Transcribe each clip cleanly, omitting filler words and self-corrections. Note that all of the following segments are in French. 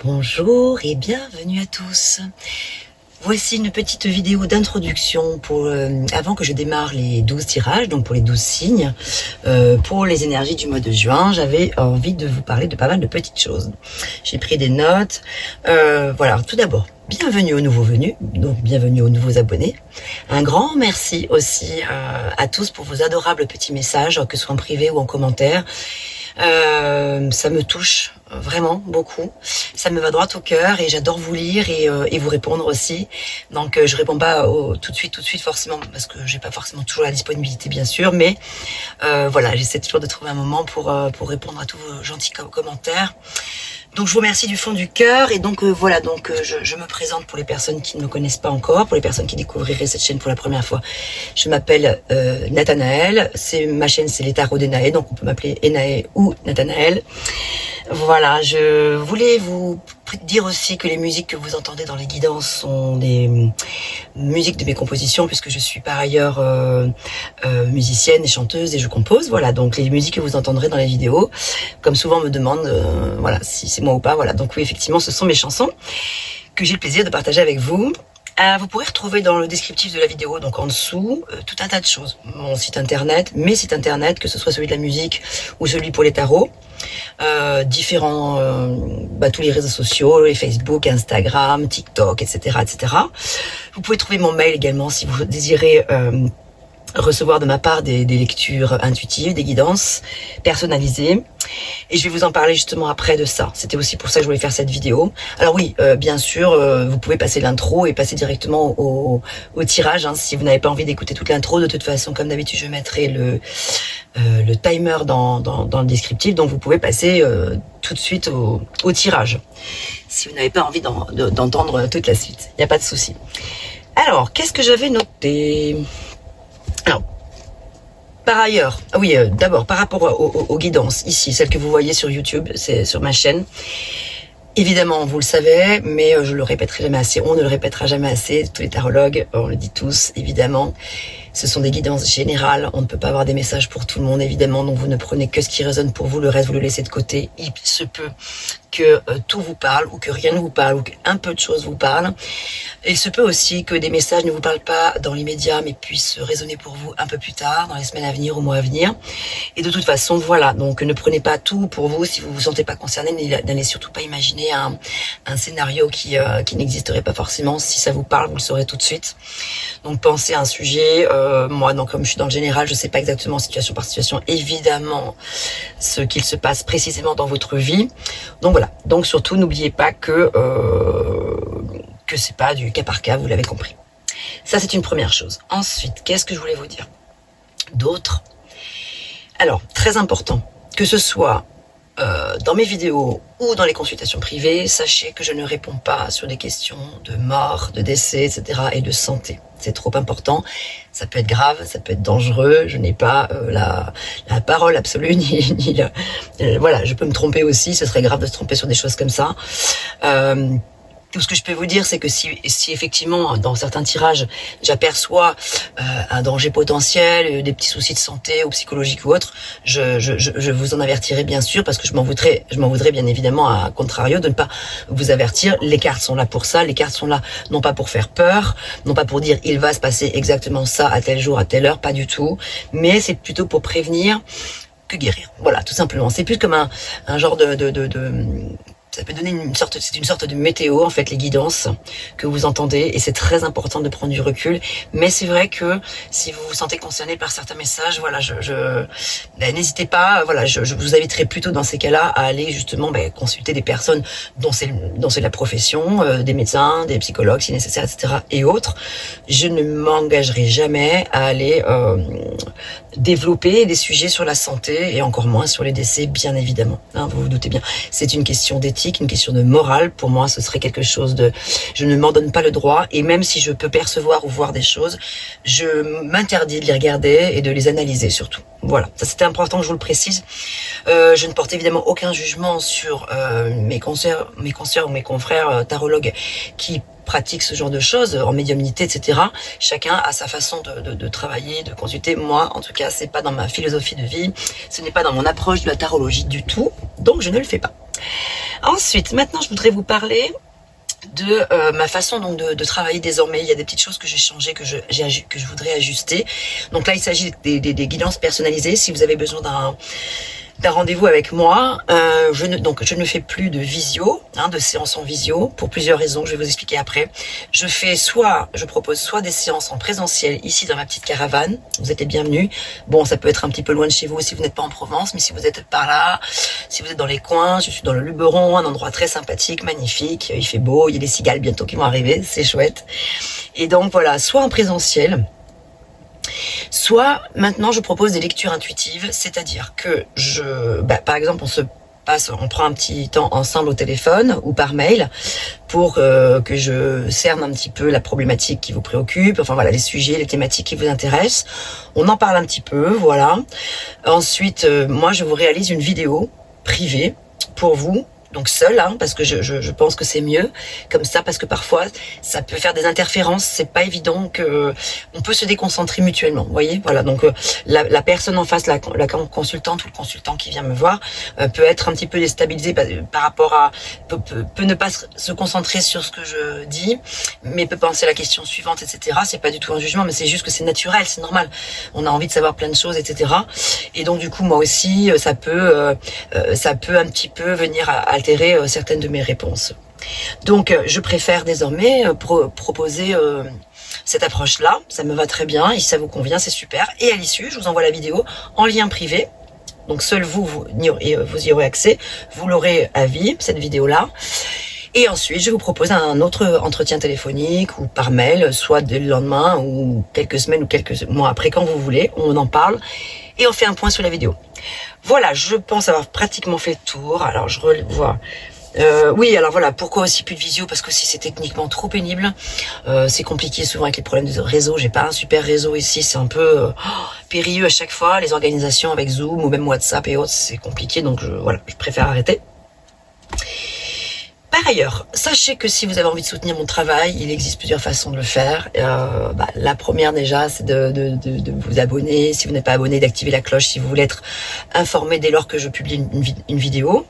Bonjour et bienvenue à tous. Voici une petite vidéo d'introduction pour avant que je démarre les 12 tirages, donc pour les 12 signes. Pour les énergies du mois de juin, j'avais envie de vous parler de pas mal de petites choses. J'ai pris des notes. Voilà, tout d'abord, bienvenue aux nouveaux venus, donc bienvenue aux nouveaux abonnés. Un grand merci aussi à tous pour vos adorables petits messages, que ce soit en privé ou en commentaire. Ça me touche vraiment beaucoup, ça me va droit au cœur et j'adore vous lire et vous répondre aussi. Donc je réponds pas tout de suite forcément parce que j'ai pas forcément toujours la disponibilité bien sûr, mais voilà, j'essaie toujours de trouver un moment pour répondre à tous vos gentils commentaires. Donc je vous remercie du fond du cœur et donc voilà, donc je me présente pour les personnes qui ne me connaissent pas encore, pour les personnes qui découvriraient cette chaîne pour la première fois. Je m'appelle Nathanaël, ma chaîne c'est les tarots d'Enaë, donc on peut m'appeler Enaë ou Nathanaël. Voilà, je voulais vous dire aussi que les musiques que vous entendez dans les guidances sont des musiques de mes compositions puisque je suis par ailleurs musicienne et chanteuse et je compose. Voilà, donc les musiques que vous entendrez dans les vidéos, comme souvent on me demande voilà, si c'est moi ou pas. Voilà, donc oui, effectivement, ce sont mes chansons que j'ai le plaisir de partager avec vous. Vous pourrez retrouver dans le descriptif de la vidéo, donc en dessous, tout un tas de choses. Mon site internet, mes sites internet, que ce soit celui de la musique ou celui pour les tarots, différents, tous les réseaux sociaux, les Facebook, Instagram, TikTok, etc., etc. Vous pouvez trouver mon mail également si vous désirez recevoir de ma part des lectures intuitives, des guidances personnalisées. Et je vais vous en parler justement après de ça. C'était aussi pour ça que je voulais faire cette vidéo. Alors oui, bien sûr, vous pouvez passer l'intro et passer directement au tirage. Hein, si vous n'avez pas envie d'écouter toute l'intro, de toute façon, comme d'habitude, je mettrai le timer dans le descriptif. Donc vous pouvez passer tout de suite au tirage. Si vous n'avez pas envie d'entendre toute la suite, il n'y a pas de souci. Alors, qu'est-ce que j'avais noté ? Alors, par ailleurs, oui, d'abord, par rapport aux guidances, ici, celles que vous voyez sur YouTube, c'est sur ma chaîne. Évidemment, vous le savez, mais je le répéterai jamais assez. On ne le répétera jamais assez. Tous les tarologues, on le dit tous, évidemment. Ce sont des guidances générales. On ne peut pas avoir des messages pour tout le monde, évidemment. Donc, vous ne prenez que ce qui résonne pour vous. Le reste, vous le laissez de côté. Il se peut que tout vous parle ou que rien ne vous parle ou qu'un peu de choses vous parlent. Il se peut aussi que des messages ne vous parlent pas dans l'immédiat, mais puissent résonner pour vous un peu plus tard, dans les semaines à venir, au mois à venir. Et de toute façon, voilà. Donc, ne prenez pas tout pour vous. Si vous vous sentez pas concerné, n'allez surtout pas imaginer un scénario qui n'existerait pas forcément. Si ça vous parle, vous le saurez tout de suite. Donc, pensez à un sujet. Moi, donc, comme je suis dans le général, je sais pas exactement situation par situation, évidemment, ce qu'il se passe précisément dans votre vie. Donc, voilà. Donc, surtout, n'oubliez pas que c'est pas du cas par cas, vous l'avez compris. Ça, c'est une première chose. Ensuite, qu'est-ce que je voulais vous dire d'autre ? Alors, très important, que ce soit dans mes vidéos ou dans les consultations privées, sachez que je ne réponds pas sur des questions de mort, de décès, etc. et de santé. C'est trop important. Ça peut être grave, ça peut être dangereux. Je n'ai pas la parole absolue, voilà, je peux me tromper aussi. Ce serait grave de se tromper sur des choses comme ça. Tout ce que je peux vous dire, c'est que si effectivement, dans certains tirages, j'aperçois un danger potentiel, des petits soucis de santé ou psychologique ou autre, je vous en avertirai bien sûr, parce que je m'en voudrais bien évidemment, à contrario, de ne pas vous avertir. Les cartes sont là pour ça, les cartes sont là non pas pour faire peur, non pas pour dire il va se passer exactement ça à tel jour, à telle heure, pas du tout, mais c'est plutôt pour prévenir que guérir. Voilà, tout simplement. C'est plus comme un genre ça peut donner c'est une sorte de météo, en fait, les guidances que vous entendez, et c'est très important de prendre du recul. Mais c'est vrai que si vous vous sentez concerné par certains messages, voilà, n'hésitez pas, voilà, je vous inviterai plutôt dans ces cas-là à aller justement consulter des personnes dont c'est la profession, des médecins, des psychologues si nécessaire, etc. et autres. Je ne m'engagerai jamais à aller développer des sujets sur la santé et encore moins sur les décès, bien évidemment. Hein, vous vous doutez bien. C'est une question d'éthique, une question de morale. Pour moi, ce serait quelque chose je ne m'en donne pas le droit, et même si je peux percevoir ou voir des choses, je m'interdis de les regarder et de les analyser surtout. Voilà, ça c'était important que je vous le précise. Je ne porte évidemment aucun jugement sur mes consoeurs ou mes confrères tarologues qui pratiquent ce genre de choses en médiumnité, etc. Chacun a sa façon de travailler, de consulter. Moi, en tout cas, c'est pas dans ma philosophie de vie, ce n'est pas dans mon approche de la tarologie du tout, donc je ne le fais pas. Ensuite, maintenant, je voudrais vous parler de ma façon donc de travailler désormais. Il y a des petites choses que j'ai changées, que je voudrais ajuster. Donc là, il s'agit des guidances personnalisées. Si vous avez besoin d'un rendez-vous avec moi, je ne fais plus de visio, de séances en visio, pour plusieurs raisons, je vais vous expliquer après. Je propose soit des séances en présentiel, ici dans ma petite caravane, vous êtes les bienvenus. Bon, ça peut être un petit peu loin de chez vous si vous n'êtes pas en Provence, mais si vous êtes par là, si vous êtes dans les coins, je suis dans le Luberon, un endroit très sympathique, magnifique, il fait beau, il y a des cigales bientôt qui vont arriver, c'est chouette. Et donc voilà, soit en présentiel, soit maintenant je propose des lectures intuitives, c'est-à-dire que par exemple on prend un petit temps ensemble au téléphone ou par mail pour que je cerne un petit peu la problématique qui vous préoccupe, enfin voilà, les sujets, les thématiques qui vous intéressent. On en parle un petit peu, voilà. Ensuite, moi je vous réalise une vidéo privée pour vous, donc seul, parce que je pense que c'est mieux comme ça, parce que parfois ça peut faire des interférences, c'est pas évident que on peut se déconcentrer mutuellement, vous voyez, voilà. Donc la personne en face, la consultante ou le consultant qui vient me voir peut être un petit peu déstabilisé par rapport à peut ne pas se concentrer sur ce que je dis, mais peut penser à la question suivante, etc. C'est pas du tout un jugement, mais c'est juste que c'est naturel, c'est normal. On a envie de savoir plein de choses, etc. Et donc du coup moi aussi ça peut un petit peu venir altérer certaines de mes réponses. Donc je préfère désormais proposer cette approche-là, ça me va très bien, et si ça vous convient, c'est super. Et à l'issue, je vous envoie la vidéo en lien privé, donc seul vous y aurez accès, vous l'aurez à vie, cette vidéo-là. Et ensuite, je vous propose un autre entretien téléphonique ou par mail, soit dès le lendemain ou quelques semaines ou quelques mois après, quand vous voulez, on en parle et on fait un point sur la vidéo. Voilà, je pense avoir pratiquement fait le tour. Alors, je revois. Oui, alors voilà, pourquoi aussi plus de visio? Parce que si c'est techniquement trop pénible, c'est compliqué souvent avec les problèmes de réseau. J'ai pas un super réseau ici, c'est un peu périlleux à chaque fois. Les organisations avec Zoom ou même WhatsApp et autres, c'est compliqué, donc je préfère arrêter. Par ailleurs, sachez que si vous avez envie de soutenir mon travail, il existe plusieurs façons de le faire. La première déjà, c'est de vous abonner. Si vous n'êtes pas abonné, d'activer la cloche si vous voulez être informé dès lors que je publie une vidéo.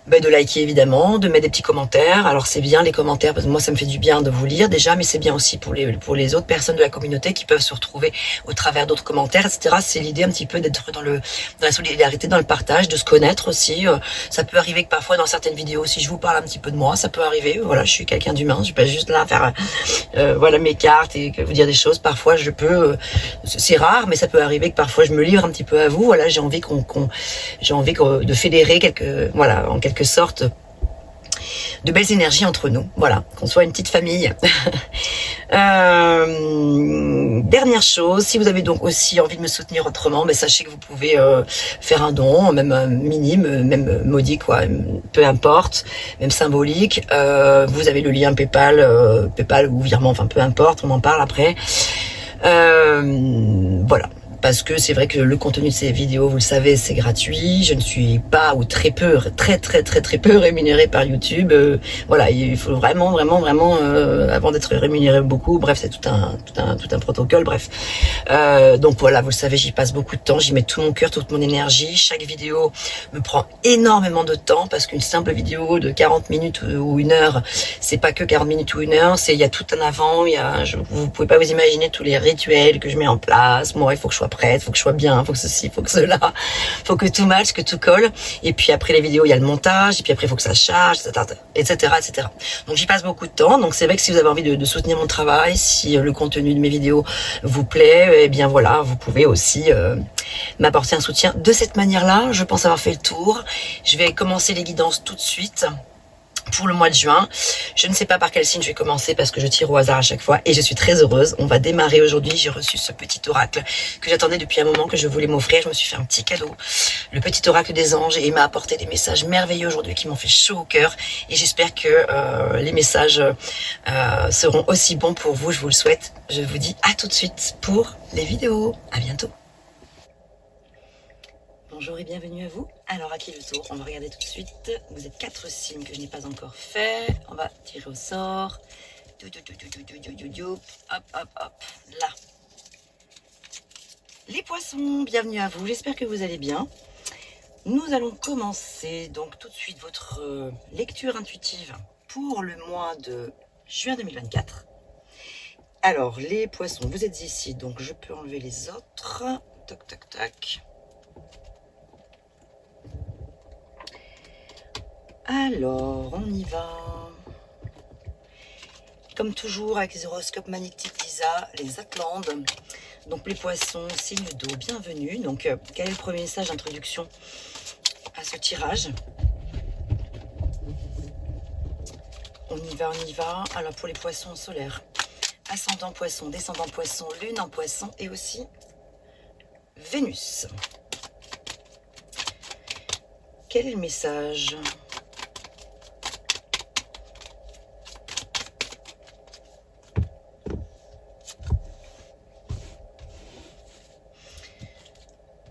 De liker évidemment, de mettre des petits commentaires. Alors c'est bien les commentaires, parce que moi ça me fait du bien de vous lire déjà, mais c'est bien aussi pour les autres personnes de la communauté qui peuvent se retrouver au travers d'autres commentaires, etc. C'est l'idée un petit peu d'être dans la solidarité, dans le partage, de se connaître aussi. Ça peut arriver que parfois dans certaines vidéos, si je vous parle un petit peu de moi, ça peut arriver. Voilà, je suis quelqu'un d'humain, je suis pas juste là à faire voilà mes cartes et vous dire des choses. Parfois je peux, c'est rare, mais ça peut arriver que parfois je me livre un petit peu à vous. Voilà, j'ai envie de fédérer en quelque sorte de belles énergies entre nous, voilà, qu'on soit une petite famille. Dernière chose, si vous avez donc aussi envie de me soutenir autrement, sachez que vous pouvez faire un don, même minime, même modique, peu importe, même symbolique. Vous avez le lien PayPal, PayPal ou virement, enfin peu importe, on en parle après. Voilà. Parce que c'est vrai que le contenu de ces vidéos, vous le savez, c'est gratuit. Je ne suis pas ou très peu rémunérée par YouTube. Voilà, il faut vraiment, avant d'être rémunéré beaucoup. Bref, c'est tout un protocole. Bref, donc voilà, vous le savez, j'y passe beaucoup de temps. J'y mets tout mon cœur, toute mon énergie. Chaque vidéo me prend énormément de temps parce qu'une simple vidéo de 40 minutes ou 1 heure, c'est pas que 40 minutes ou 1 heure. Il y a tout un avant. Vous pouvez pas vous imaginer tous les rituels que je mets en place. Moi, il faut que je sois prête, faut que je sois bien, faut que ceci, faut que cela, faut que tout matche, que tout colle. Et puis après les vidéos, il y a le montage, et puis après il faut que ça charge, etc. Donc j'y passe beaucoup de temps. Donc c'est vrai que si vous avez envie de soutenir mon travail, si le contenu de mes vidéos vous plaît, eh bien voilà, vous pouvez aussi m'apporter un soutien de cette manière-là. Je pense avoir fait le tour. Je vais commencer les guidances tout de suite. Pour le mois de juin, je ne sais pas par quel signe je vais commencer parce que je tire au hasard à chaque fois et je suis très heureuse. On va démarrer aujourd'hui. J'ai reçu ce petit oracle que j'attendais depuis un moment, que je voulais m'offrir. Je me suis fait un petit cadeau, le petit oracle des anges, et il m'a apporté des messages merveilleux aujourd'hui qui m'ont fait chaud au cœur, et j'espère que les messages seront aussi bons pour vous. Je vous le souhaite. Je vous dis à tout de suite pour les vidéos. À bientôt. Bonjour et bienvenue à vous. Alors à qui le tour? On va regarder tout de suite. Vous êtes 4 signes que je n'ai pas encore fait. On va tirer au sort. Hop, hop, hop. Là. Les poissons, bienvenue à vous. J'espère que vous allez bien. nous allons commencer donc tout de suite votre lecture intuitive pour le mois de juin 2024. Alors, les poissons, vous êtes ici, donc je peux enlever les autres. Tac, tac, tac. Alors, on y va. Comme toujours avec les horoscopes magnétiques d'Isa, les Atlantes. Donc les poissons, signe d'eau, bienvenue. Donc quel est le premier message d'introduction à ce tirage? On y va, on y va. Alors pour les poissons solaires, ascendant poisson, descendant poisson, lune en poisson et aussi Vénus. Quel est le message?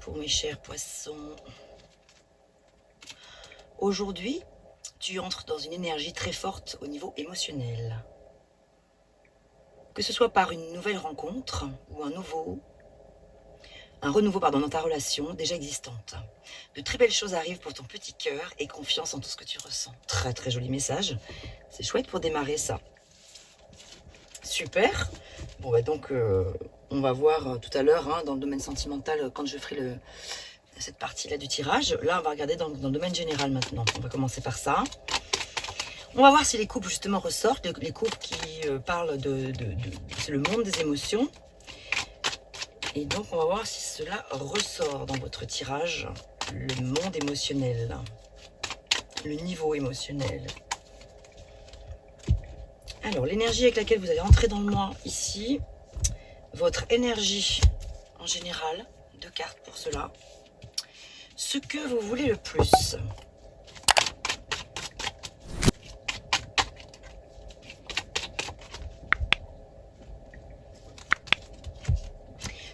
Pour mes chers poissons, aujourd'hui, tu entres dans une énergie très forte au niveau émotionnel. Que ce soit par une nouvelle rencontre ou un renouveau dans ta relation déjà existante. De très belles choses arrivent pour ton petit cœur et confiance en tout ce que tu ressens. Très très joli message. C'est chouette pour démarrer ça. Super. Bon bah donc on va voir tout à l'heure dans le domaine sentimental quand je ferai cette partie-là du tirage. Là on va regarder dans le domaine général maintenant. On va commencer par ça. On va voir si les couples justement ressortent, les couples qui parlent c'est le monde des émotions. Et donc on va voir si cela ressort dans votre tirage, le monde émotionnel, le niveau émotionnel. Alors l'énergie avec laquelle vous allez entrer dans le mois ici, votre énergie en général, 2 cartes pour cela, ce que vous voulez le plus.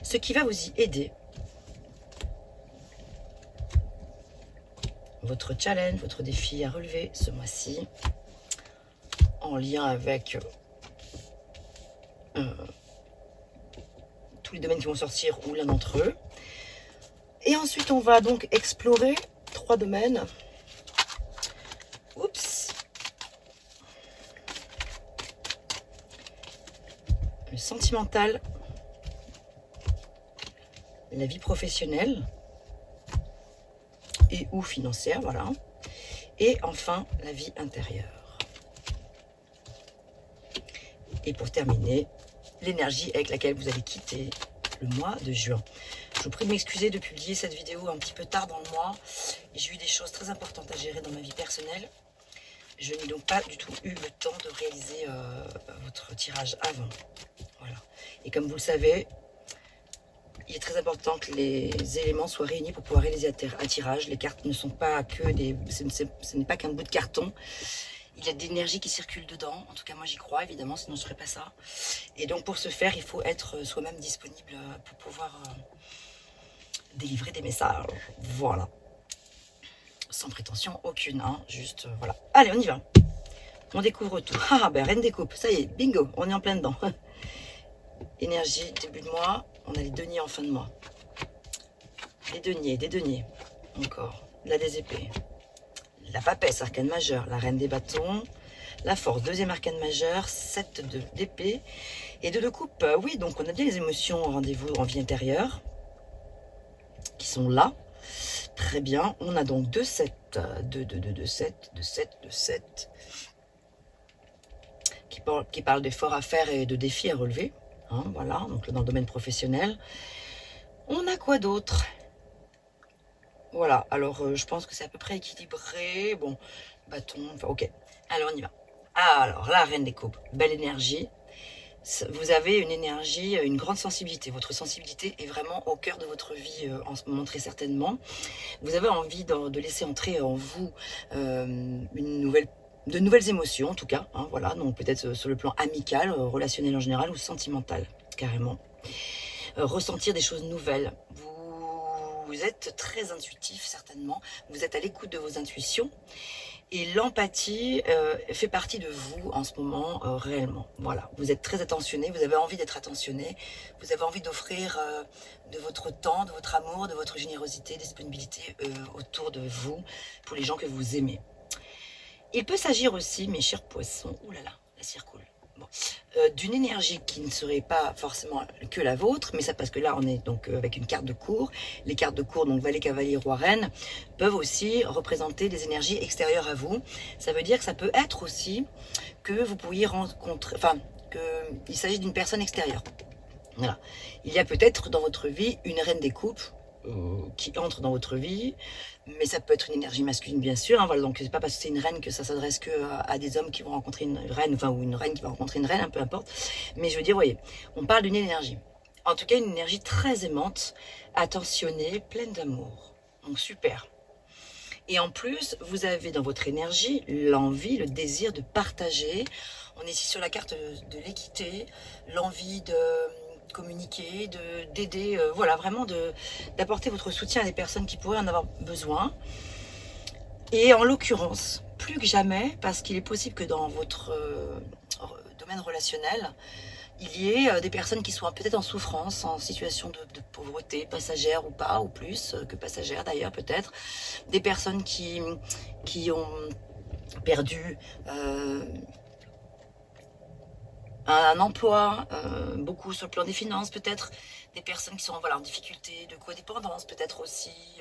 Ce qui va vous y aider. Votre challenge, votre défi à relever ce mois-ci, en lien avec tous les domaines qui vont sortir ou l'un d'entre eux. Et ensuite, on va donc explorer 3 domaines. Oups. Le sentimental, la vie professionnelle et ou financière, voilà. Et enfin, la vie intérieure. Et pour terminer, l'énergie avec laquelle vous allez quitter le mois de juin. Je vous prie de m'excuser de publier cette vidéo un petit peu tard dans le mois. J'ai eu des choses très importantes à gérer dans ma vie personnelle. Je n'ai donc pas du tout eu le temps de réaliser votre tirage avant. Voilà. Et comme vous le savez, il est très important que les éléments soient réunis pour pouvoir réaliser un tirage. Les cartes ne sont pas que ce n'est pas qu'un bout de carton. Il y a de l'énergie qui circule dedans. En tout cas, moi, j'y crois, évidemment, sinon je ne ferais pas ça. Et donc, pour ce faire, il faut être soi-même disponible pour pouvoir délivrer des messages. Voilà. Sans prétention aucune, hein. Juste, voilà. Allez, on y va. On découvre tout. Ah, ben, reine des coupes. Ça y est, bingo, on est en plein dedans. Énergie, début de mois. On a les deniers en fin de mois. Les deniers. Encore. La des épées. La papesse, arcane majeure. La reine des bâtons. La force, deuxième arcane majeure. 7 d'épée. Et 2 de coupe. Oui, donc on a bien les émotions en rendez-vous en vie intérieure. Qui sont là. Très bien. On a donc 2 7. 2 7. Qui parlent d'efforts à faire et de défis à relever. Hein, voilà, donc dans le domaine professionnel. On a quoi d'autre? Voilà, alors je pense que c'est à peu près équilibré. Bon, bâton, enfin ok. Alors on y va. Alors, la reine des coupes, belle énergie. Vous avez une énergie, une grande sensibilité. Votre sensibilité est vraiment au cœur de votre vie en ce moment, très certainement. Vous avez envie de laisser entrer en vous de nouvelles émotions, en tout cas. Hein, voilà, donc peut-être sur le plan amical, relationnel en général ou sentimental, carrément. Ressentir des choses nouvelles. Vous êtes très intuitif, certainement. Vous êtes à l'écoute de vos intuitions. Et l'empathie fait partie de vous en ce moment réellement. Voilà, vous êtes très attentionné, vous avez envie d'être attentionné, vous avez envie d'offrir de votre temps, de votre amour, de votre générosité, disponibilité autour de vous, pour les gens que vous aimez. Il peut s'agir aussi, mes chers poissons, oulala, la cire coule. Bon, d'une énergie qui ne serait pas forcément que la vôtre, mais ça parce que là on est donc avec une carte de cour. Les cartes de cour, donc valet, cavalier, roi, reine, peuvent aussi représenter des énergies extérieures à vous. Ça veut dire que ça peut être aussi que vous pourriez rencontrer, enfin, qu'il s'agit d'une personne extérieure. Voilà. Il y a peut-être dans votre vie une reine des coupes qui entre dans votre vie, mais ça peut être une énergie masculine bien sûr, hein, voilà, donc c'est pas parce que c'est une reine que ça s'adresse que à des hommes qui vont rencontrer une reine, enfin, ou une reine qui va rencontrer une reine, hein, peu importe, mais je veux dire, voyez, on parle d'une énergie, en tout cas une énergie très aimante, attentionnée, pleine d'amour, donc super. Et en plus, vous avez dans votre énergie l'envie, le désir de partager. On est ici sur la carte de l'équité, l'envie de communiquer, d'aider, voilà, vraiment d'apporter votre soutien à des personnes qui pourraient en avoir besoin. Et en l'occurrence, plus que jamais, parce qu'il est possible que dans votre domaine relationnel, il y ait des personnes qui soient peut-être en souffrance, en situation de pauvreté, passagère ou pas, ou plus que passagère d'ailleurs peut-être, des personnes qui ont perdu un emploi, beaucoup sur le plan des finances peut-être, des personnes qui sont voilà, en difficulté de codépendance peut-être aussi,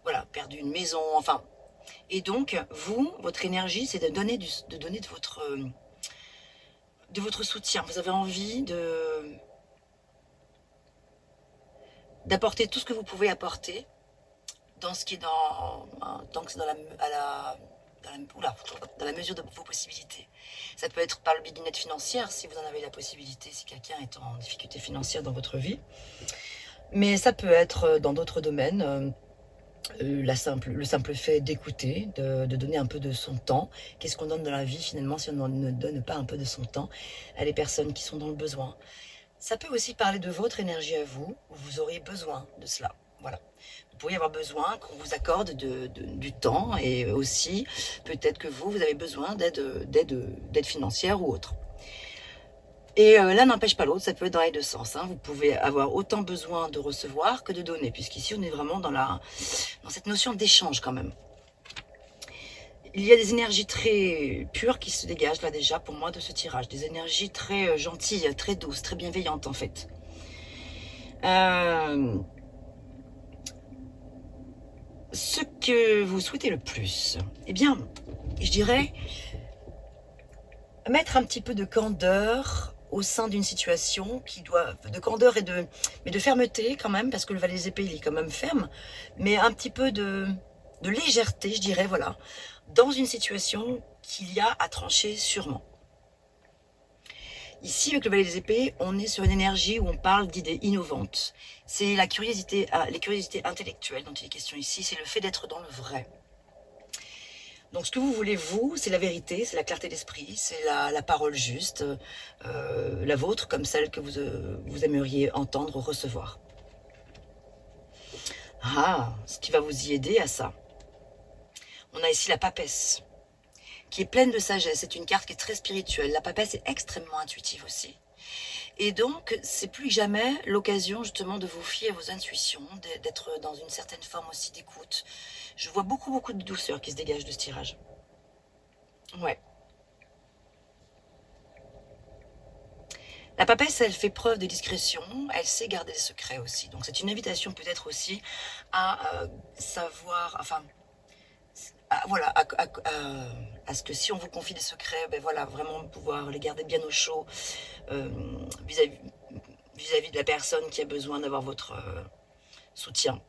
voilà, perdu une maison, enfin. Et donc, vous, votre énergie, c'est de donner, de votre soutien. Vous avez envie d'apporter tout ce que vous pouvez apporter dans ce qui est tant que c'est dans la mesure de vos possibilités. Ça peut être par le biais d'une aide financière, si vous en avez la possibilité, si quelqu'un est en difficulté financière dans votre vie. Mais ça peut être dans d'autres domaines, le simple fait d'écouter, de donner un peu de son temps. Qu'est-ce qu'on donne dans la vie finalement si on ne donne pas un peu de son temps à des personnes qui sont dans le besoin? Ça peut aussi parler de votre énergie à vous, où vous auriez besoin de cela. Voilà. Vous pourriez avoir besoin qu'on vous accorde du temps, et aussi peut-être que vous avez besoin d'aide financière ou autre. Et l'un n'empêche pas l'autre, ça peut être dans les deux sens. Hein. Vous pouvez avoir autant besoin de recevoir que de donner, puisqu'ici on est vraiment dans cette notion d'échange quand même. Il y a des énergies très pures qui se dégagent là déjà pour moi de ce tirage. Des énergies très gentilles, très douces, très bienveillantes en fait. Ce que vous souhaitez le plus, eh bien, je dirais mettre un petit peu de candeur au sein d'une situation de candeur mais de fermeté quand même, parce que le valet des épées il est quand même ferme, mais un petit peu de légèreté, je dirais, voilà, dans une situation qu'il y a à trancher sûrement. Ici, avec le valet des épées, on est sur une énergie où on parle d'idées innovantes. C'est les curiosités intellectuelles dont il est question ici, c'est le fait d'être dans le vrai. Donc ce que vous voulez, vous, c'est la vérité, c'est la clarté d'esprit, c'est la parole juste, la vôtre comme celle que vous aimeriez entendre, recevoir. Ah, ce qui va vous y aider à ça. On a ici la papesse, qui est pleine de sagesse. C'est une carte qui est très spirituelle. La papesse est extrêmement intuitive aussi. Et donc, c'est plus que jamais l'occasion justement de vous fier à vos intuitions, d'être dans une certaine forme aussi d'écoute. Je vois beaucoup, beaucoup de douceur qui se dégage de ce tirage. Ouais. La papesse, elle fait preuve de discrétion, elle sait garder des secrets aussi. Donc c'est une invitation peut-être aussi à savoir, enfin, voilà, à ce que si on vous confie des secrets, ben voilà, vraiment pouvoir les garder bien au chaud vis-à-vis de la personne qui a besoin d'avoir votre soutien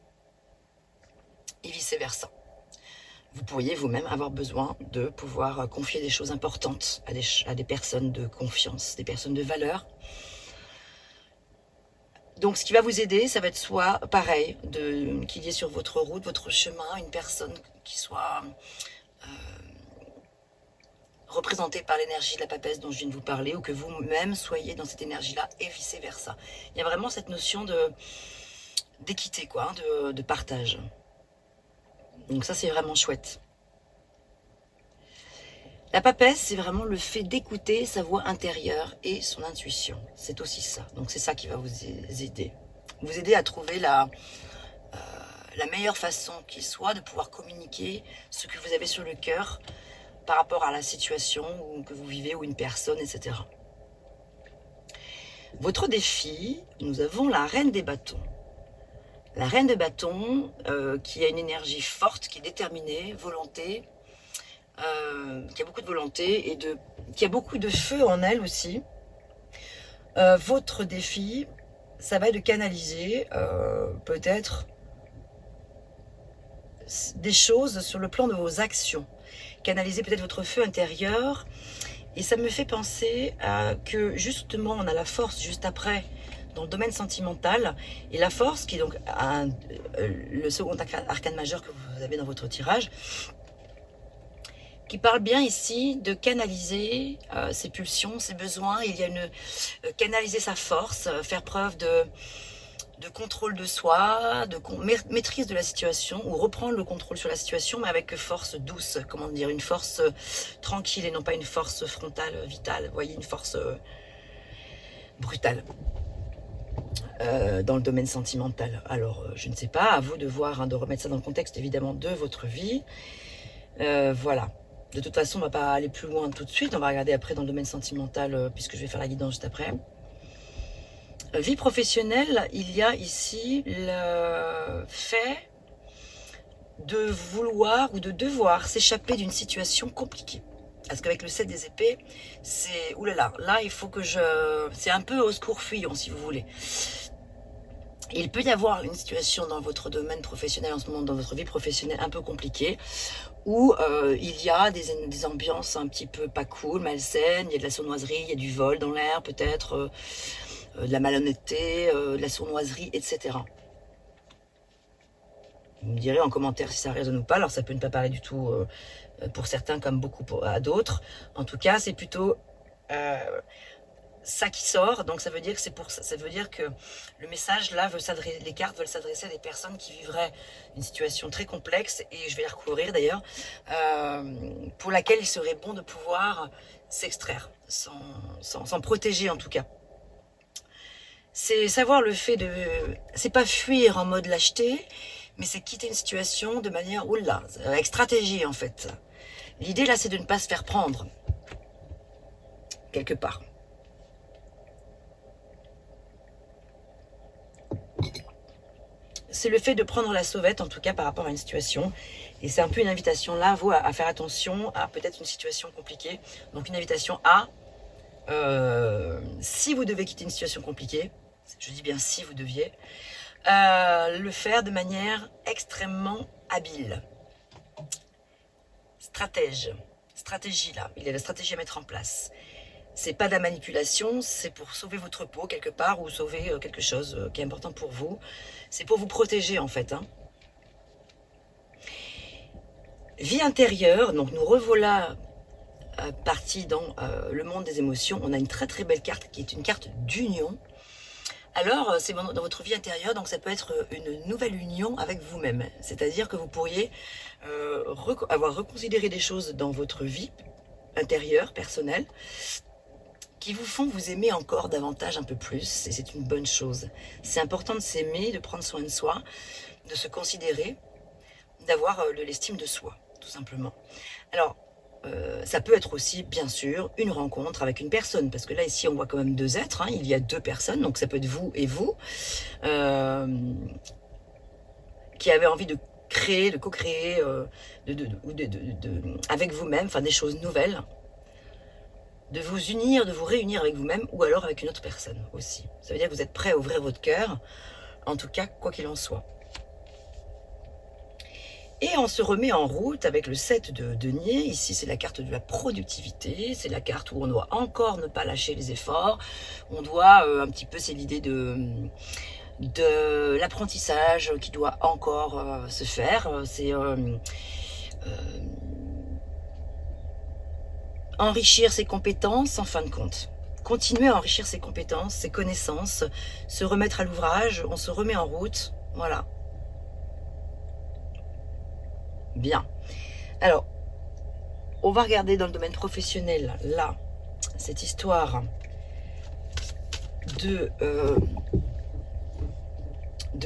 et vice-versa. Vous pourriez vous-même avoir besoin de pouvoir confier des choses importantes à des personnes de confiance, des personnes de valeur. Donc ce qui va vous aider, ça va être soit pareil, qu'il y ait sur votre route, votre chemin, une personne qui soit représentée par l'énergie de la papesse dont je viens de vous parler, ou que vous-même soyez dans cette énergie-là, et vice-versa. Il y a vraiment cette notion d'équité, quoi, de partage. Donc ça, c'est vraiment chouette. La papesse, c'est vraiment le fait d'écouter sa voix intérieure et son intuition. C'est aussi ça. Donc c'est ça qui va vous aider. Vous aider à trouver la meilleure façon qu'il soit de pouvoir communiquer ce que vous avez sur le cœur par rapport à la situation que vous vivez ou une personne, etc. Votre défi, nous avons la reine des bâtons. La reine des bâtons qui a une énergie forte, qui est déterminée, volonté, qui a beaucoup de volonté et qui a beaucoup de feu en elle aussi. Votre défi, ça va être de canaliser peut-être des choses sur le plan de vos actions. Canaliser peut-être votre feu intérieur. Et ça me fait penser que justement, on a la force juste après dans le domaine sentimental. Et la force, qui est donc le second arcane majeur que vous avez dans votre tirage, qui parle bien ici de canaliser ses pulsions, ses besoins. Il y a canaliser sa force, faire preuve de contrôle de soi, de maîtrise de la situation, ou reprendre le contrôle sur la situation, mais avec force douce, comment dire, une force tranquille et non pas une force frontale, vitale, vous voyez, une force brutale dans le domaine sentimental. Alors, je ne sais pas, à vous de voir, hein, de remettre ça dans le contexte évidemment de votre vie. Voilà. De toute façon, on ne va pas aller plus loin tout de suite, on va regarder après dans le domaine sentimental, puisque je vais faire la guidance juste après. Vie professionnelle, il y a ici le fait de vouloir ou de devoir s'échapper d'une situation compliquée. Parce qu'avec le 7 des épées, c'est oulala, là il faut que c'est un peu au secours fuyant si vous voulez. Il peut y avoir une situation dans votre domaine professionnel en ce moment, dans votre vie professionnelle un peu compliquée, où il y a des ambiances un petit peu pas cool, malsaines, il y a de la sournoiserie, il y a du vol dans l'air peut-être, de la malhonnêteté, de la sournoiserie, etc. Vous me direz en commentaire si ça résonne ou pas. Alors ça peut ne pas parler du tout pour certains comme beaucoup à d'autres. En tout cas, c'est plutôt ça qui sort. Donc ça veut dire que ça veut dire que le message là les cartes veulent s'adresser à des personnes qui vivraient une situation très complexe, et je vais les recouvrir d'ailleurs, pour laquelle il serait bon de pouvoir s'extraire, s'en protéger en tout cas. C'est savoir le fait de... C'est pas fuir en mode lâcheté, mais c'est quitter une situation de manière, oula, avec stratégie en fait. L'idée là, c'est de ne pas se faire prendre, quelque part. C'est le fait de prendre la sauvette, en tout cas par rapport à une situation. Et c'est un peu une invitation là, vous, à faire attention à peut-être une situation compliquée. Donc une invitation à... si vous devez quitter une situation compliquée, je dis bien si vous deviez, le faire de manière extrêmement habile. Stratégie là, il y a la stratégie à mettre en place. C'est pas de la manipulation, c'est pour sauver votre peau quelque part, ou sauver quelque chose qui est important pour vous. C'est pour vous protéger en fait. Hein. Vie intérieure, donc nous revoilà partie dans le monde des émotions. On a une très très belle carte qui est une carte d'union. Alors c'est dans votre vie intérieure, donc ça peut être une nouvelle union avec vous-même. C'est-à-dire que vous pourriez avoir reconsidéré des choses dans votre vie intérieure, personnelle, qui vous font vous aimer encore davantage, un peu plus, et c'est une bonne chose. C'est important de s'aimer, de prendre soin de soi, de se considérer, d'avoir de l'estime de soi, tout simplement. Alors, ça peut être aussi, bien sûr, une rencontre avec une personne, parce que là, ici, on voit quand même deux êtres, hein, il y a deux personnes, donc ça peut être vous et vous, qui avez envie de créer, de co-créer, avec vous-même, enfin des choses nouvelles, de vous unir, de vous réunir avec vous-même, ou alors avec une autre personne aussi. Ça veut dire que vous êtes prêt à ouvrir votre cœur, en tout cas, quoi qu'il en soit. Et on se remet en route avec le 7 de denier. Ici, c'est la carte de la productivité. C'est la carte où on doit encore ne pas lâcher les efforts. On doit, un petit peu, c'est l'idée de l'apprentissage qui doit encore se faire. C'est enrichir ses compétences en fin de compte. Continuer à enrichir ses compétences, ses connaissances, se remettre à l'ouvrage. On se remet en route. Voilà. Bien. Alors, On va regarder dans le domaine professionnel, là, cette histoire de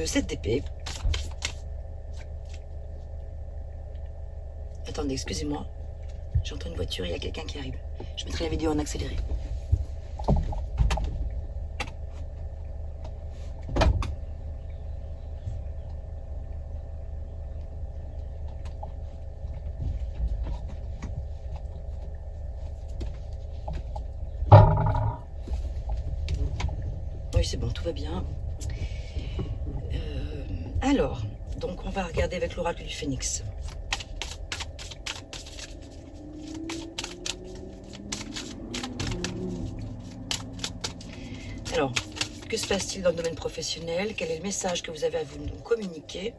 7 d'épée. Attendez, excusez-moi. J'entends une voiture, il y a quelqu'un qui arrive. Je mettrai la vidéo en accéléré. Oui, c'est bon, tout va bien. Alors, donc on va regarder avec l'oracle du Phénix. Alors, que se passe-t-il dans le domaine professionnel? Quel est le message que vous avez à vous nous communiquer?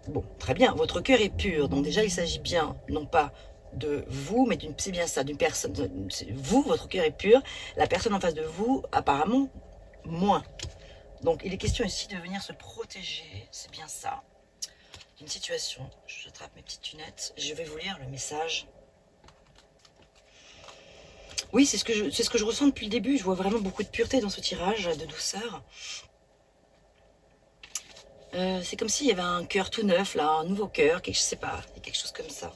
Bon, très bien, votre cœur est pur. Donc déjà, il s'agit bien, non pas de vous, mais c'est bien ça, d'une personne. Vous, votre cœur est pur. La personne en face de vous, apparemment, moins. Donc, il est question ici de venir se protéger, c'est bien ça, d'une situation. J'attrape mes petites lunettes, je vais vous lire le message. Oui, c'est ce que je ressens depuis le début. Je vois vraiment beaucoup de pureté dans ce tirage, de douceur. C'est comme s'il y avait un cœur tout neuf, là, un nouveau cœur, je sais pas, il y a quelque chose comme ça.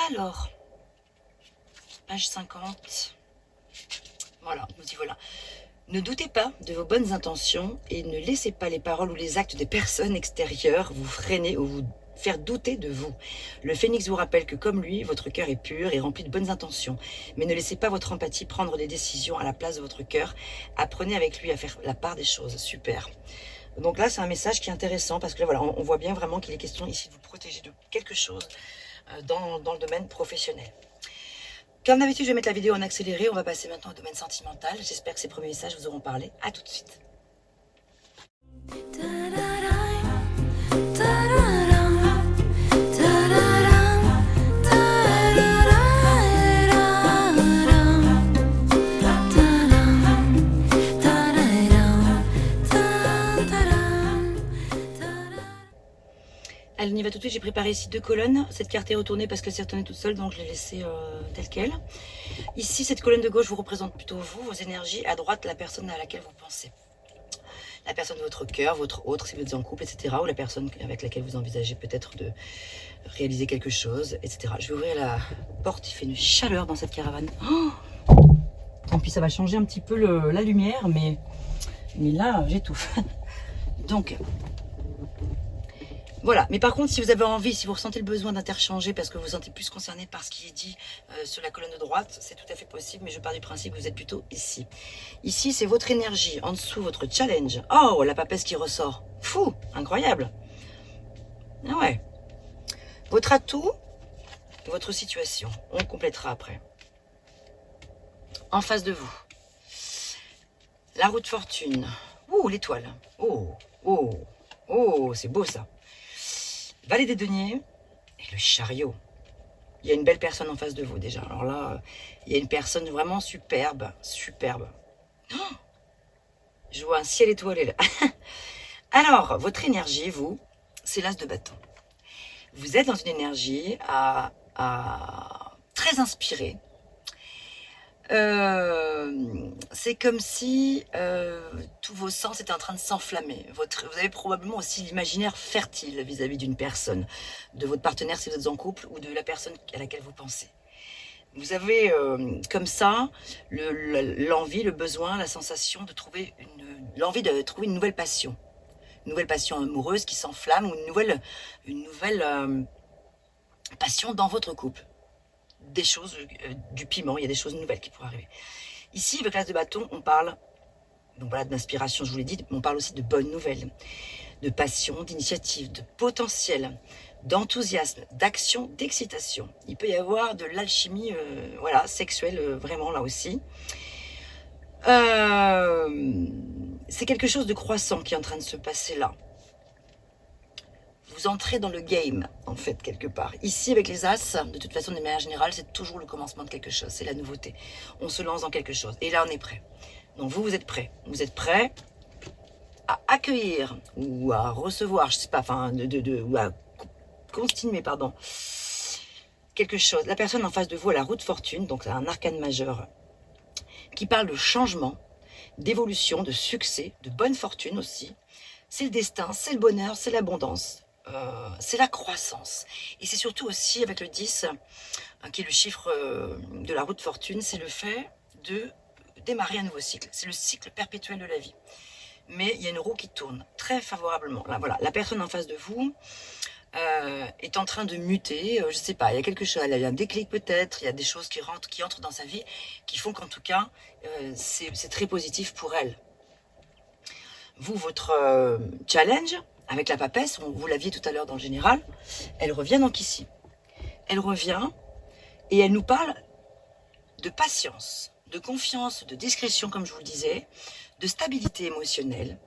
Alors, page 50. Voilà, nous y voilà. Ne doutez pas de vos bonnes intentions et ne laissez pas les paroles ou les actes des personnes extérieures vous freiner ou vous faire douter de vous. Le Phénix vous rappelle que comme lui, votre cœur est pur et rempli de bonnes intentions. Mais ne laissez pas votre empathie prendre des décisions à la place de votre cœur. Apprenez avec lui à faire la part des choses. Super. Donc là, c'est un message qui est intéressant parce que là, voilà, on voit bien vraiment qu'il est question ici de vous protéger de quelque chose dans le domaine professionnel. Comme d'habitude, je vais mettre la vidéo en accéléré. On va passer maintenant au domaine sentimental. J'espère que ces premiers messages vous auront parlé. À tout de suite. Allez, on y va tout de suite. J'ai préparé ici 2 colonnes. Cette carte est retournée parce qu'elle s'est retournée toute seule, donc je l'ai laissée telle qu'elle. Ici, cette colonne de gauche vous représente plutôt vous, vos énergies. À droite, la personne à laquelle vous pensez. La personne de votre cœur, votre autre, si vous êtes en couple, etc. Ou la personne avec laquelle vous envisagez peut-être de réaliser quelque chose, etc. Je vais ouvrir la porte. Il fait une chaleur dans cette caravane. Oh, tant pis, ça va changer un petit peu la lumière, mais là, j'étouffe. Donc... voilà, mais par contre, si vous avez envie, si vous ressentez le besoin d'interchanger parce que vous vous sentez plus concerné par ce qui est dit sur la colonne de droite, c'est tout à fait possible, mais je pars du principe que vous êtes plutôt ici. Ici, c'est votre énergie, en dessous, votre challenge. Oh, la papesse qui ressort. Fou, incroyable. Ah ouais. Votre atout, votre situation. On complétera après. En face de vous. La roue de fortune. Ouh, l'étoile. Oh, oh, oh, c'est beau ça. Valet des deniers et le chariot. Il y a une belle personne en face de vous déjà. Alors là, il y a une personne vraiment superbe, superbe. Oh, je vois un ciel étoilé là. Alors, votre énergie, vous, c'est l'as de bâton. Vous êtes dans une énergie très inspirée. C'est comme si tous vos sens étaient en train de s'enflammer. Vous avez probablement aussi l'imaginaire fertile vis-à-vis d'une personne, de votre partenaire si vous êtes en couple ou de la personne à laquelle vous pensez. Vous avez comme ça l'envie, le besoin, la sensation de trouver l'envie de trouver une nouvelle passion amoureuse qui s'enflamme ou une nouvelle passion dans votre couple. Des choses, du piment, il y a des choses nouvelles qui pourraient arriver. Ici, avec l'as de bâton, on parle, donc voilà, d'inspiration, je vous l'ai dit, mais on parle aussi de bonnes nouvelles, de passion, d'initiative, de potentiel, d'enthousiasme, d'action, d'excitation. Il peut y avoir de l'alchimie, voilà, sexuelle, vraiment là aussi. C'est quelque chose de croissant qui est en train de se passer là. Vous entrez dans le game, en fait, quelque part. Ici, avec les As, de toute façon, de manière générale, c'est toujours le commencement de quelque chose. C'est la nouveauté. On se lance dans quelque chose. Et là, on est prêt. Donc, vous êtes prêt. Vous êtes prêt à accueillir ou à recevoir, je sais pas, enfin, ou à continuer, pardon, quelque chose. La personne en face de vous a la roue de fortune, donc c'est un arcane majeur, qui parle de changement, d'évolution, de succès, de bonne fortune aussi. C'est le destin, c'est le bonheur, c'est l'abondance, c'est la croissance. Et c'est surtout aussi avec le 10, qui est le chiffre de la roue de fortune, c'est le fait de démarrer un nouveau cycle. C'est le cycle perpétuel de la vie. Mais il y a une roue qui tourne très favorablement. Là, voilà, la personne en face de vous est en train de muter, je sais pas, il y a quelque chose, il y a un déclic peut-être, il y a des choses qui entrent dans sa vie, qui font qu'en tout cas, c'est très positif pour elle. Vous, votre challenge, avec la papesse, vous l'aviez tout à l'heure dans le général, elle revient donc ici. Elle revient et elle nous parle de patience, de confiance, de discrétion, comme je vous le disais, de stabilité émotionnelle,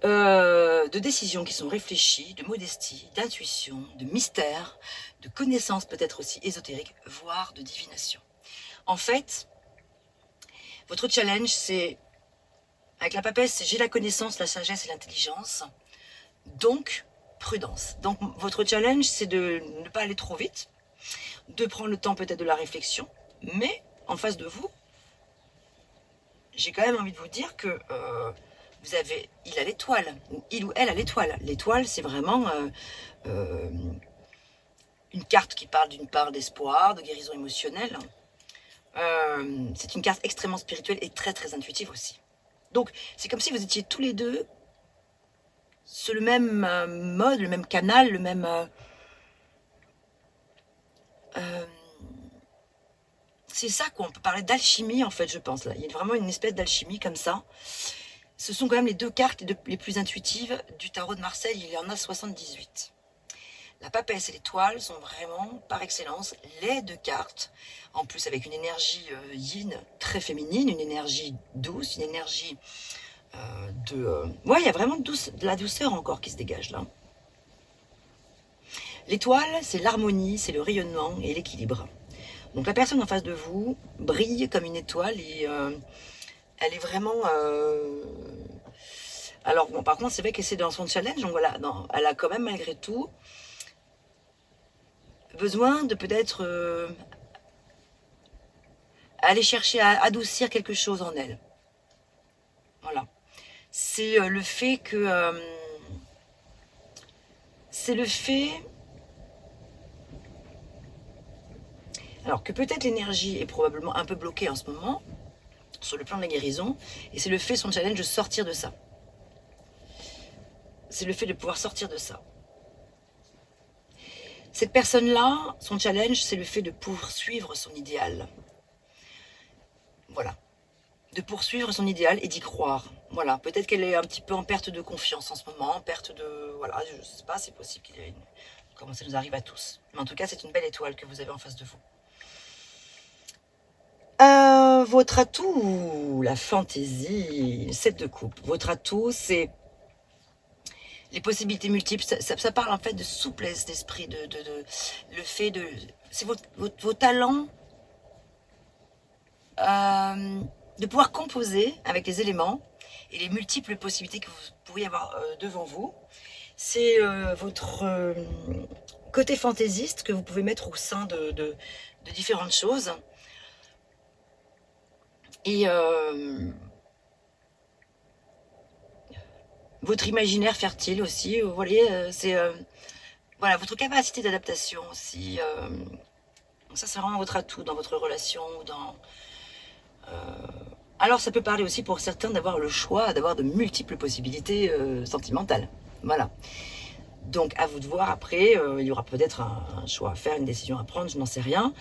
de décisions qui sont réfléchies, de modestie, d'intuition, de mystère, de connaissances peut-être aussi ésotériques, voire de divination. En fait, votre challenge, c'est, avec la papesse, j'ai la connaissance, la sagesse et l'intelligence, donc prudence. Donc votre challenge, c'est de ne pas aller trop vite, de prendre le temps peut-être de la réflexion, mais en face de vous, j'ai quand même envie de vous dire que il a l'étoile, il ou elle a l'étoile. L'étoile, c'est vraiment une carte qui parle d'une part d'espoir, de guérison émotionnelle. C'est une carte extrêmement spirituelle et très très intuitive aussi. Donc, c'est comme si vous étiez tous les deux sur le même mode, le même canal, le même... c'est ça qu'on peut parler d'alchimie, en fait, je pense. Là. Il y a vraiment une espèce d'alchimie comme ça. Ce sont quand même les deux cartes les plus intuitives du tarot de Marseille. Il y en a 78. La papesse et l'étoile sont vraiment, par excellence, les deux cartes. En plus, avec une énergie yin très féminine, une énergie douce, une énergie ouais, il y a vraiment de la douceur encore qui se dégage là. L'étoile, c'est l'harmonie, c'est le rayonnement et l'équilibre. Donc la personne en face de vous brille comme une étoile et elle est vraiment... Alors bon, par contre, c'est vrai que c'est dans son challenge, donc voilà, non, elle a quand même malgré tout besoin de peut-être aller chercher à adoucir quelque chose en elle. Voilà. C'est le fait que... c'est le fait... Alors que peut-être l'énergie est probablement un peu bloquée en ce moment, sur le plan de la guérison, et c'est le fait, son challenge, de sortir de ça. C'est le fait de pouvoir sortir de ça. Cette personne-là, son challenge, c'est le fait de poursuivre son idéal. Voilà. De poursuivre son idéal et d'y croire. Voilà. Peut-être qu'elle est un petit peu en perte de confiance en ce moment, en perte de... Voilà, je ne sais pas, c'est possible qu'il y ait une... Comment ça nous arrive à tous. Mais en tout cas, c'est une belle étoile que vous avez en face de vous. Votre atout, la fantaisie, le 7 de coupe. Votre atout, c'est les possibilités multiples. Ça parle en fait de souplesse d'esprit, le fait de... C'est vos talents de pouvoir composer avec les éléments et les multiples possibilités que vous pourriez avoir devant vous. C'est votre côté fantaisiste que vous pouvez mettre au sein de différentes choses. Et votre imaginaire fertile aussi, vous voyez, c'est voilà, votre capacité d'adaptation aussi. Ça, c'est vraiment votre atout dans votre relation. Alors, ça peut parler aussi pour certains d'avoir le choix, d'avoir de multiples possibilités sentimentales. Voilà. Donc, à vous de voir après, il y aura peut-être un choix à faire, une décision à prendre, je n'en sais rien.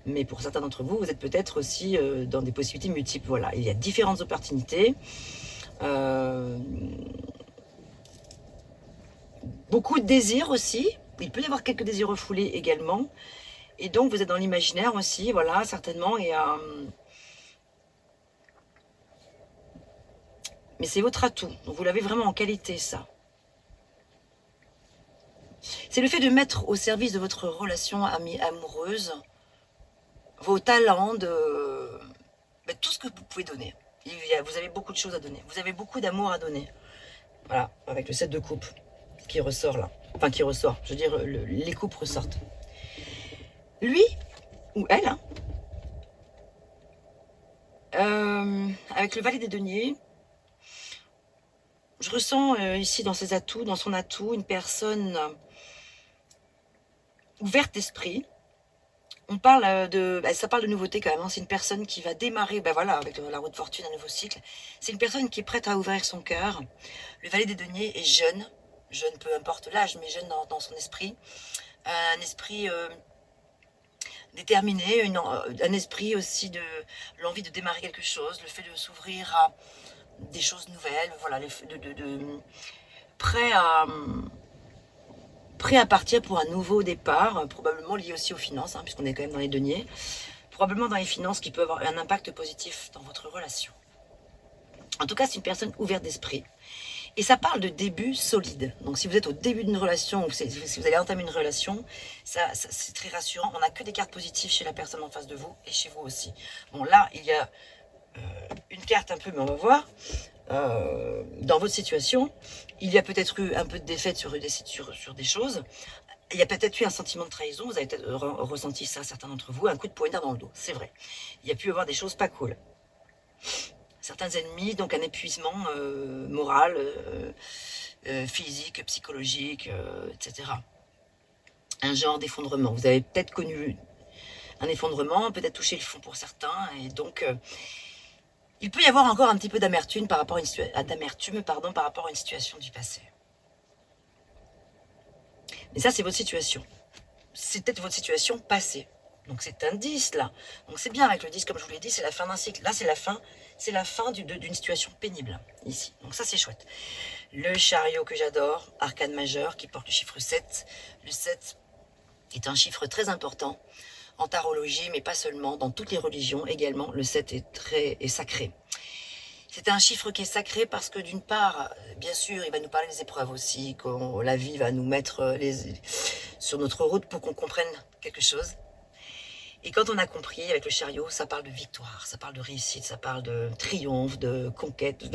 Mais pour certains d'entre vous, vous êtes peut-être aussi dans des possibilités multiples. Voilà, il y a différentes opportunités. Beaucoup de désirs aussi. Il peut y avoir quelques désirs refoulés également. Et donc, vous êtes dans l'imaginaire aussi, voilà, certainement. Et, mais c'est votre atout. Donc, vous l'avez vraiment en qualité, ça. C'est le fait de mettre au service de votre relation amoureuse vos talents, tout ce que vous pouvez donner. Vous avez beaucoup de choses à donner. Vous avez beaucoup d'amour à donner. Voilà, avec le 7 de coupe qui ressort là. Enfin, qui ressort. Je veux dire, les coupes ressortent. lui ou elle, hein, avec le valet des deniers, je ressens ici dans ses atouts, dans son atout, une personne ouverte d'esprit. On parle ça parle de nouveauté quand même, hein. C'est une personne qui va démarrer, voilà, avec la roue de fortune, un nouveau cycle. C'est une personne qui est prête à ouvrir son cœur. Le valet des deniers est jeune, peu importe l'âge, mais jeune dans son esprit. Un esprit déterminé, un esprit aussi de l'envie de démarrer quelque chose, le fait de s'ouvrir à des choses nouvelles, voilà, prêt à partir pour un nouveau départ, probablement lié aussi aux finances, hein, puisqu'on est quand même dans les deniers, probablement dans les finances qui peut avoir un impact positif dans votre relation. En tout cas, c'est une personne ouverte d'esprit. Et ça parle de début solide. Donc si vous êtes au début d'une relation, ou si vous allez entamer une relation, ça c'est très rassurant. On n'a que des cartes positives chez la personne en face de vous et chez vous aussi. Bon, là, il y a une carte un peu, mais on va voir. Dans votre situation, il y a peut-être eu un peu de défaite sur des choses. Il y a peut-être eu un sentiment de trahison. Vous avez peut-être ressenti ça, certains d'entre vous, un coup de poignard dans le dos. C'est vrai. Il y a pu y avoir des choses pas cool. Certains ennemis, donc un épuisement moral, physique, psychologique, etc. Un genre d'effondrement. Vous avez peut-être connu un effondrement, peut-être touché le fond pour certains, et donc il peut y avoir encore un petit peu d'amertume par rapport à une situation du passé. Mais ça, c'est votre situation. C'est peut-être votre situation passée. Donc c'est un 10 là. Donc c'est bien avec le 10, comme je vous l'ai dit, c'est la fin d'un cycle. Là, c'est la fin d'une situation pénible, ici. Donc ça, c'est chouette. Le chariot que j'adore, arcane majeur, qui porte le chiffre 7. Le 7 est un chiffre très important en tarologie, mais pas seulement, dans toutes les religions également. Le 7 est sacré. C'est un chiffre qui est sacré parce que d'une part, bien sûr, il va nous parler des épreuves aussi, que la vie va nous mettre sur notre route pour qu'on comprenne quelque chose. Et quand on a compris, avec le chariot, ça parle de victoire, ça parle de réussite, ça parle de triomphe, de conquête, le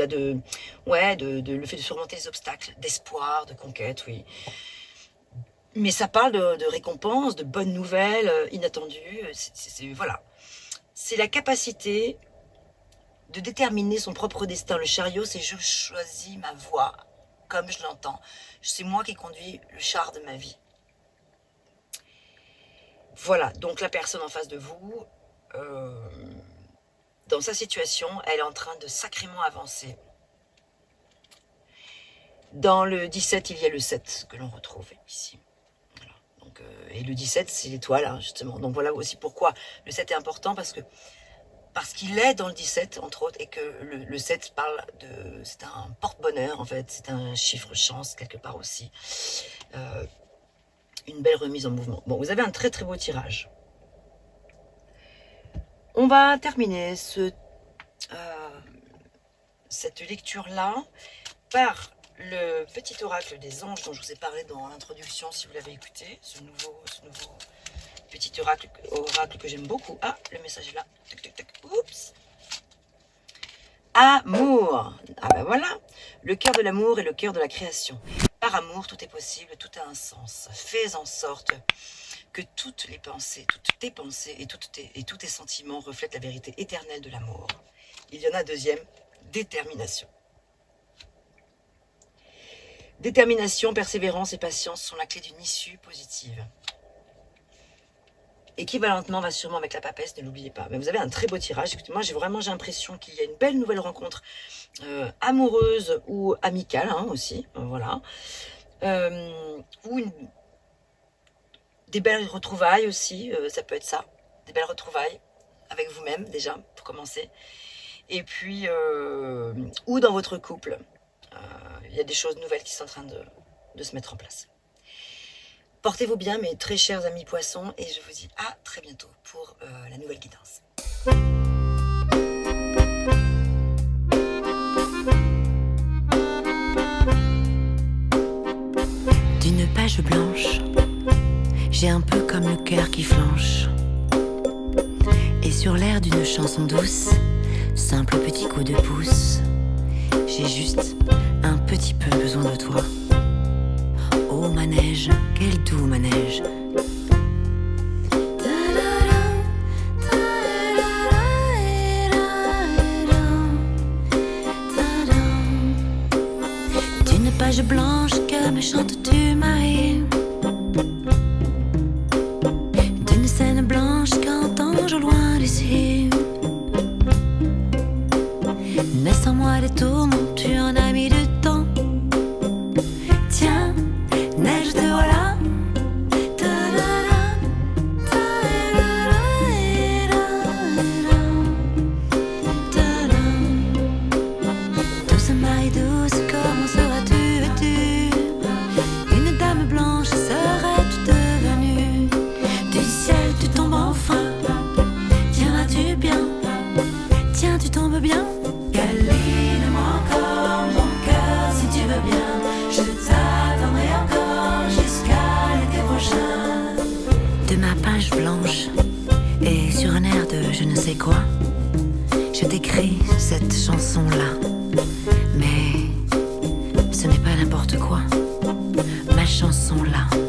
fait de surmonter les obstacles, d'espoir, de conquête, oui. Mais ça parle de récompense, de bonnes nouvelles, inattendues. Voilà. C'est la capacité de déterminer son propre destin. Le chariot, c'est je choisis ma voie, comme je l'entends. C'est moi qui conduis le char de ma vie. Voilà, donc la personne en face de vous, dans sa situation, elle est en train de sacrément avancer. Dans le 17, il y a le 7 que l'on retrouve ici. Voilà. Donc, et le 17, c'est l'étoile, hein, justement. Donc voilà aussi pourquoi le 7 est important, parce qu'il est dans le 17, entre autres, et que le 7 parle c'est un porte-bonheur, en fait. C'est un chiffre chance, quelque part aussi. Une belle remise en mouvement. Bon, vous avez un très très beau tirage. On va terminer cette lecture-là par le petit oracle des anges dont je vous ai parlé dans l'introduction, si vous l'avez écouté, ce nouveau petit oracle que j'aime beaucoup. Ah, le message est là. Tac, tac, tac. Oups. Amour. Ah ben voilà, le cœur de l'amour et le cœur de la création. Par amour, tout est possible, tout a un sens. Fais en sorte que toutes tes pensées et tous tes sentiments reflètent la vérité éternelle de l'amour. Il y en a un deuxième, détermination. Détermination, persévérance et patience sont la clé d'une issue positive. Équivalentement, va sûrement avec la papesse, ne l'oubliez pas. Mais vous avez un très beau tirage. Écoutez, moi, j'ai l'impression qu'il y a une belle nouvelle rencontre amoureuse ou amicale, hein, aussi. Voilà. Ou des belles retrouvailles aussi. Ça peut être ça. Des belles retrouvailles avec vous-même, déjà, pour commencer. Et puis, ou dans votre couple. Il y a des choses nouvelles qui sont en train de se mettre en place. Portez-vous bien, mes très chers amis poissons, et je vous dis à très bientôt pour la nouvelle guidance. D'une page blanche, j'ai un peu comme le cœur qui flanche. Et sur l'air d'une chanson douce, simple petit coup de pouce, j'ai juste un petit peu besoin de toi. Oh manège, quel doux manège. page blanche et sur un air de je ne sais quoi, je décris cette chanson-là. Mais ce n'est pas n'importe quoi, ma chanson-là.